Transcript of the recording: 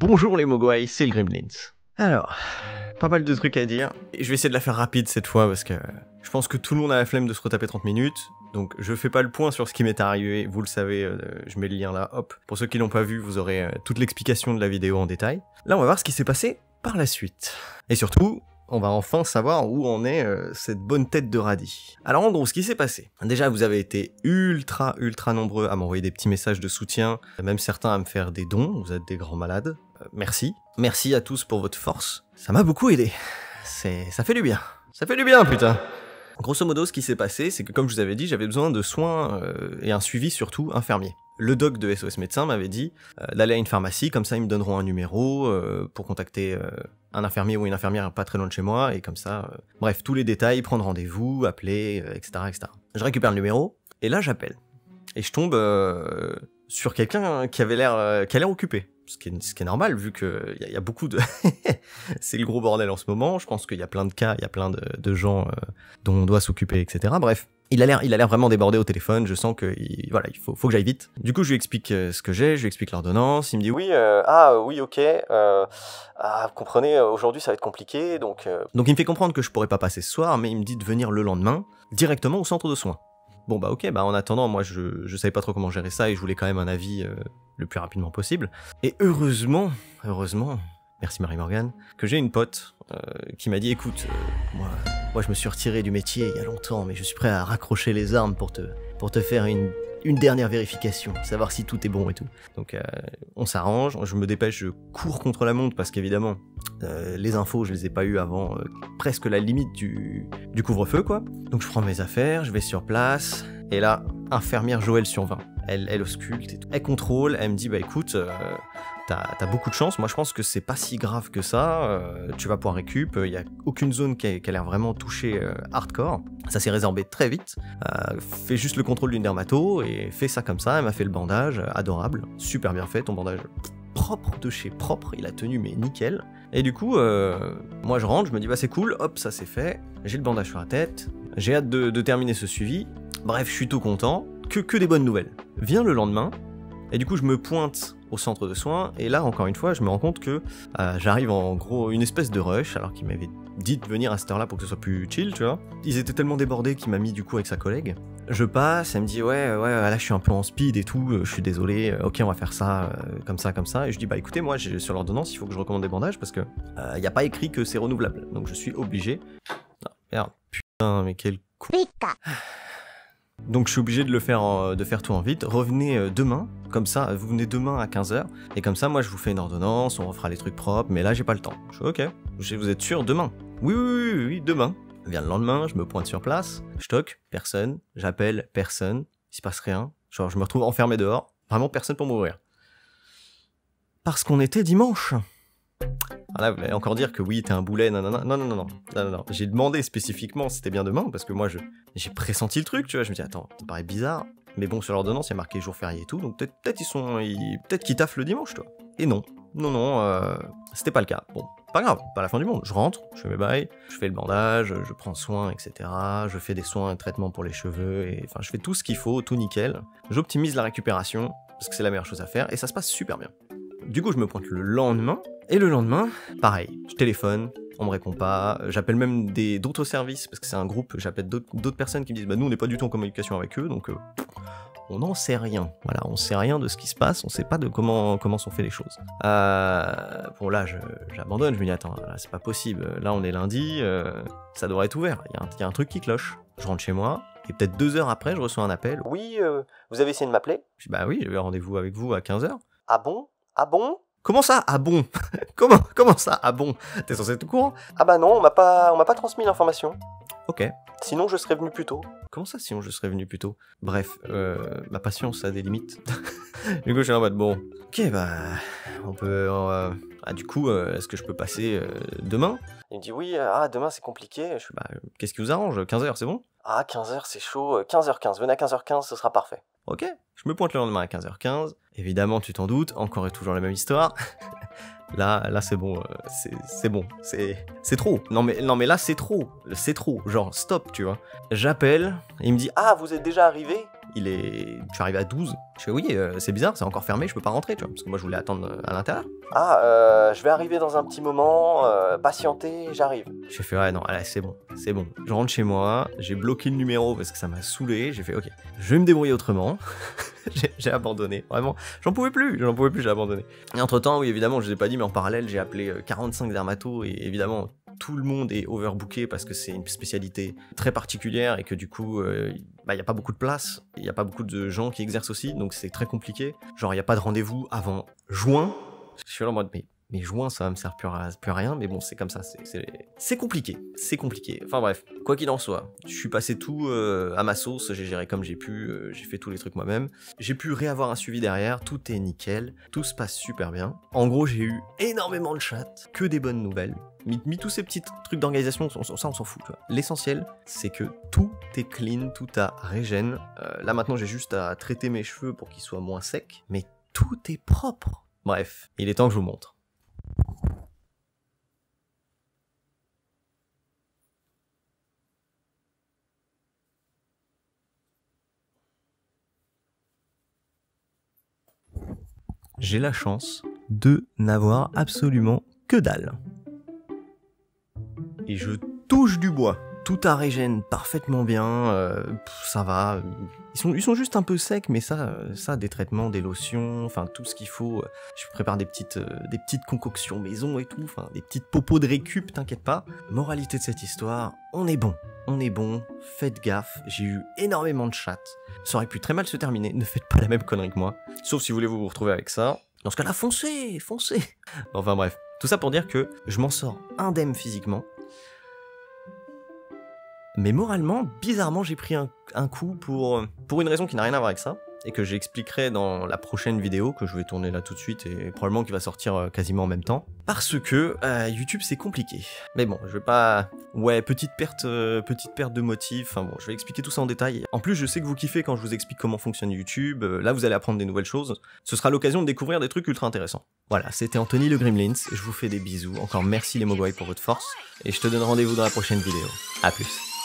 Bonjour les Mogwai, c'est le Gremlins. Alors, pas mal de trucs à dire. Je vais essayer de la faire rapide cette fois parce que je pense que tout le monde a la flemme de se retaper 30 minutes. Donc je fais pas le point sur ce qui m'est arrivé, vous le savez, je mets le lien là, hop. Pour ceux qui l'ont pas vu, vous aurez toute l'explication de la vidéo en détail. Là on va voir ce qui s'est passé par la suite. Et surtout, on va enfin savoir où en est cette bonne tête de radis. Alors en gros, ce qui s'est passé. Déjà, vous avez été ultra nombreux à m'envoyer des petits messages de soutien, même certains à me faire des dons, vous êtes des grands malades. Merci. Merci à tous pour votre force. Ça m'a beaucoup aidé. Ça fait du bien. Ça fait du bien, putain. Grosso modo, ce qui s'est passé, c'est que comme je vous avais dit, j'avais besoin de soins et un suivi surtout infirmier. Le doc de SOS Médecins m'avait dit d'aller à une pharmacie, comme ça ils me donneront un numéro pour contacter un infirmier ou une infirmière pas très loin de chez moi, et comme ça, bref, tous les détails, prendre rendez-vous, appeler, etc., etc. Je récupère le numéro, et là j'appelle. Et je tombe sur quelqu'un qui a l'air occupé. Ce qui est normal, vu que y a beaucoup de... C'est le gros bordel en ce moment, je pense qu'il y a plein de cas, il y a plein de gens dont on doit s'occuper, etc. Bref, il a l'air vraiment débordé au téléphone, je sens que voilà, il faut que j'aille vite. Du coup, je lui explique ce que j'ai, je lui explique l'ordonnance, il me dit oui, oui, ok, vous comprenez, aujourd'hui ça va être compliqué, donc il me fait comprendre que je pourrais pas passer ce soir, mais il me dit de venir le lendemain, directement au centre de soins. Bon bah ok, bah en attendant, moi je savais pas trop comment gérer ça et je voulais quand même un avis le plus rapidement possible. Et heureusement, merci Marie-Morgane, que j'ai une pote qui m'a dit écoute, moi je me suis retiré du métier il y a longtemps, mais je suis prêt à raccrocher les armes pour te faire une dernière vérification, savoir si tout est bon et tout. Donc on s'arrange, je me dépêche, je cours contre la montre parce qu'évidemment les infos je les ai pas eues avant presque la limite du couvre-feu quoi. Donc je prends mes affaires, je vais sur place et là infirmière Joël sur 20. Elle ausculte et tout. Elle contrôle, elle me dit bah écoute t'as beaucoup de chance, moi je pense que c'est pas si grave que ça, tu vas pouvoir récup, il y a aucune zone qui a l'air vraiment touchée hardcore, ça s'est résorbé très vite, fais juste le contrôle d'une dermato et fais ça comme ça, elle m'a fait le bandage, adorable, super bien fait, ton bandage propre de chez propre, il a tenu mais nickel, et du coup moi je rentre, je me dis bah c'est cool, hop ça c'est fait, j'ai le bandage sur la tête, j'ai hâte de terminer ce suivi, bref je suis tout content, que des bonnes nouvelles. Vient le lendemain, et du coup je me pointe au centre de soins, et là encore une fois je me rends compte que j'arrive en gros une espèce de rush, alors qu'il m'avait dit de venir à cette heure-là pour que ce soit plus chill, tu vois. Ils étaient tellement débordés qu'il m'a mis du coup avec sa collègue. Je passe, elle me dit ouais là je suis un peu en speed et tout, je suis désolé, ok on va faire ça, comme ça, et je dis bah écoutez moi sur l'ordonnance il faut que je recommande des bandages parce que y a pas écrit que c'est renouvelable, donc je suis obligé. Non, merde, putain mais quel con. Donc je suis obligé de faire tout en vite. Revenez demain, comme ça, vous venez demain à 15h, et comme ça, moi je vous fais une ordonnance, on refera les trucs propres, mais là j'ai pas le temps. Je fais ok, vous êtes sûr, demain? Oui, demain. Vient le lendemain, je me pointe sur place, je toque, personne, j'appelle, personne, il se passe rien, genre je me retrouve enfermé dehors, vraiment personne pour m'ouvrir. Parce qu'on était dimanche. Là, vous allez encore dire que oui, t'es un boulet, non. J'ai demandé spécifiquement si c'était bien demain, parce que moi, j'ai pressenti le truc, tu vois. Je me dis, attends, ça paraît bizarre. Mais bon, sur l'ordonnance, il y a marqué jour férié et tout, donc peut-être qu'ils taffent le dimanche, toi. Et non, c'était pas le cas. Bon, pas grave, pas la fin du monde. Je rentre, je fais mes bails, je fais le bandage, je prends soin, etc. Je fais des soins et traitements pour les cheveux, et enfin, je fais tout ce qu'il faut, tout nickel. J'optimise la récupération, parce que c'est la meilleure chose à faire, et ça se passe super bien. Du coup, je me pointe le lendemain, et le lendemain, pareil, je téléphone, on me répond pas, j'appelle même d'autres services, parce que c'est un groupe, j'appelle d'autres personnes qui me disent bah nous on n'est pas du tout en communication avec eux, donc on n'en sait rien. Voilà, on sait rien de ce qui se passe, on sait pas de comment sont fait les choses. Bon là, j'abandonne, je me dis attends, là c'est pas possible, là on est lundi, ça devrait être ouvert, il y a un truc qui cloche. Je rentre chez moi, et peut-être 2 heures après, je reçois un appel. Oui, vous avez essayé de m'appeler? Je dis bah oui, j'avais rendez-vous avec vous à 15h. Ah bon? Ah bon? Comment ça, ah bon? Comment ça, ah bon? T'es censé être au courant? Ah bah non, on m'a pas transmis l'information. Ok. Sinon je serais venu plus tôt. Comment ça, sinon je serais venu plus tôt? Bref, ma patience a des limites. Du coup, je suis en mode, bon, ok, bah, on peut... du coup, est-ce que je peux passer demain? Il me dit, oui, demain c'est compliqué. Je suis, bah, qu'est-ce qui vous arrange? 15h, c'est bon? Ah, 15h, c'est chaud. 15h15, venez à 15h15, ce sera parfait. Ok, je me pointe le lendemain à 15h15. Évidemment, tu t'en doutes, encore et toujours la même histoire. Là c'est bon, c'est bon, c'est trop. Non mais là c'est trop, genre stop, tu vois. J'appelle, et il me dit ah vous êtes déjà arrivé? je suis arrivé à 12. Je fais oui, c'est bizarre, c'est encore fermé, je peux pas rentrer, tu vois, parce que moi je voulais attendre à l'intérieur. Ah, je vais arriver dans un petit moment, patientez, j'arrive. J'ai fait ouais non, allez, c'est bon. Je rentre chez moi, j'ai bloqué le numéro parce que ça m'a saoulé, j'ai fait ok, je vais me débrouiller autrement. J'ai abandonné, vraiment, j'en pouvais plus, j'ai abandonné. Et entre temps, oui évidemment, je vous ai pas dit, mais en parallèle, j'ai appelé 45 dermatos et évidemment, tout le monde est overbooké parce que c'est une spécialité très particulière et que du coup, y a pas beaucoup de place, il y a pas beaucoup de gens qui exercent aussi, donc c'est très compliqué. Genre, il y a pas de rendez-vous avant juin. Je suis là en mode, mais juin, ça va me servir plus à rien, mais bon, c'est comme ça, c'est compliqué, Enfin bref, quoi qu'il en soit, je suis passé tout à ma sauce, j'ai géré comme j'ai pu, j'ai fait tous les trucs moi-même, j'ai pu réavoir un suivi derrière, tout est nickel, tout se passe super bien. En gros, j'ai eu énormément de chats, que des bonnes nouvelles. Mis tous ces petits trucs d'organisation, ça on s'en fout. L'essentiel, c'est que tout est clean, tout a régène. Là maintenant, j'ai juste à traiter mes cheveux pour qu'ils soient moins secs, mais tout est propre. Bref, il est temps que je vous montre. J'ai la chance de n'avoir absolument que dalle. Et je touche du bois. Tout a régène parfaitement bien, ça va. Ils sont juste un peu secs, mais ça, des traitements, des lotions, enfin tout ce qu'il faut. Je prépare des petites concoctions maison et tout, enfin des petites popos de récup, t'inquiète pas. Moralité de cette histoire, on est bon, faites gaffe, j'ai eu énormément de chats. Ça aurait pu très mal se terminer, ne faites pas la même connerie que moi. Sauf si vous voulez vous retrouver avec ça. Dans ce cas-là, foncez. Enfin bref, tout ça pour dire que je m'en sors indemne physiquement. Mais moralement, bizarrement, j'ai pris un coup pour une raison qui n'a rien à voir avec ça, et que j'expliquerai dans la prochaine vidéo, que je vais tourner là tout de suite, et probablement qui va sortir quasiment en même temps. Parce que YouTube, c'est compliqué. Mais bon, je vais pas... Ouais, petite perte de motif, enfin bon, je vais expliquer tout ça en détail. En plus, je sais que vous kiffez quand je vous explique comment fonctionne YouTube, là vous allez apprendre des nouvelles choses, ce sera l'occasion de découvrir des trucs ultra intéressants. Voilà, c'était Anthony le Gremlins, je vous fais des bisous, encore merci les Mogwai pour votre force, et je te donne rendez-vous dans la prochaine vidéo. A plus.